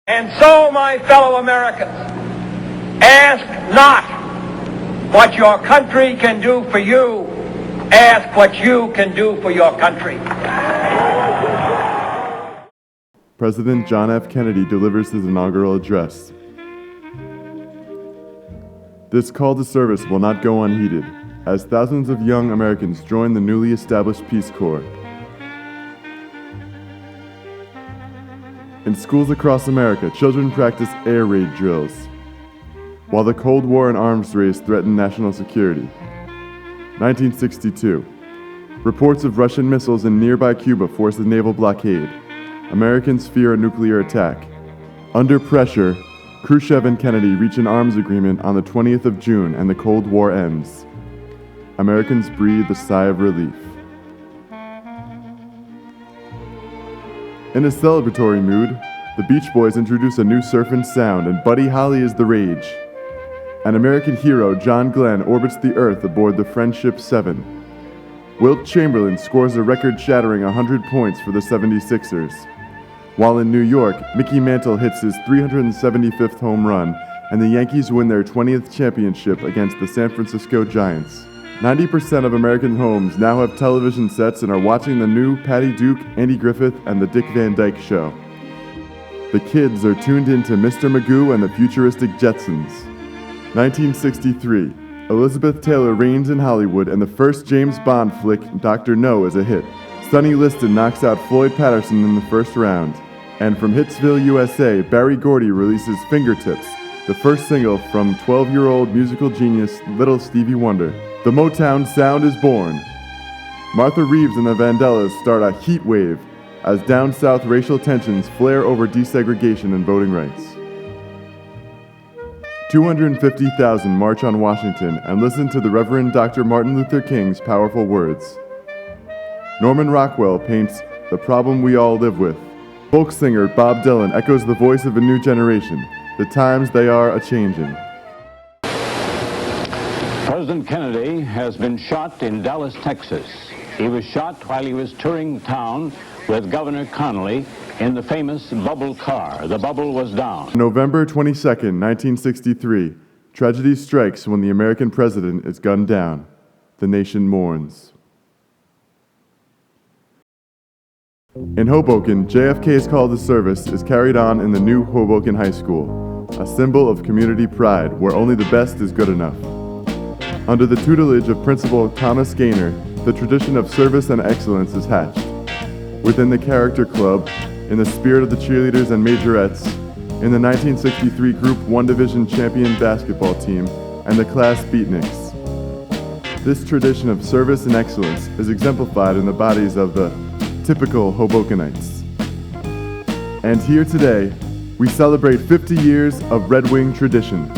And so, my fellow Americans, ask not what your country can do for you, ask what you can do for your country. President John F. Kennedy delivers his inaugural address. This call to service will not go unheeded, as thousands of young Americans join the newly established Peace Corps. In schools across America, children practice air raid drills, while the Cold War and arms race threaten national security. 1962. Reports of Russian missiles in nearby Cuba force a naval blockade. Americans fear a nuclear attack. Under pressure, Khrushchev and Kennedy reach an arms agreement on the 20th of June and the Cold War ends. Americans breathe a sigh of relief. In a celebratory mood, the Beach Boys introduce a new surfing sound and Buddy Holly is the rage. An American hero, John Glenn, orbits the Earth aboard the Friendship 7. Wilt Chamberlain scores a record-shattering 100 points for the 76ers. While in New York, Mickey Mantle hits his 375th home run, and the Yankees win their 20th championship against the San Francisco Giants. 90% of American homes now have television sets and are watching the new Patty Duke, Andy Griffith, and the Dick Van Dyke Show. The kids are tuned into Mr. Magoo and the futuristic Jetsons. 1963. Elizabeth Taylor reigns in Hollywood, and the first James Bond flick, Dr. No, is a hit. Sonny Liston knocks out Floyd Patterson in the first round. And from Hitsville, USA, Barry Gordy releases Fingertips, the first single from 12-year-old musical genius Little Stevie Wonder. The Motown sound is born. Martha Reeves and the Vandellas start a heat wave as down south racial tensions flare over desegregation and voting rights. 250,000 march on Washington and listen to the Reverend Dr. Martin Luther King's powerful words. Norman Rockwell paints the problem we all live with. Folk singer Bob Dylan echoes the voice of a new generation. The times they are a-changin'. President Kennedy has been shot in Dallas, Texas. He was shot while he was touring town with Governor Connolly in the famous bubble car. The bubble was down. November 22nd, 1963, tragedy strikes when the American president is gunned down. The nation mourns. In Hoboken, JFK's call to service is carried on in the new Hoboken High School, a symbol of community pride where only the best is good enough. Under the tutelage of Principal Thomas Gaynor, the tradition of service and excellence is hatched. Within the Character Club, in the spirit of the cheerleaders and majorettes, in the 1963 Group 1 Division champion basketball team, and the Class Beatniks. This tradition of service and excellence is exemplified in the bodies of the typical Hobokenites. And here today, we celebrate 50 years of Red Wing tradition.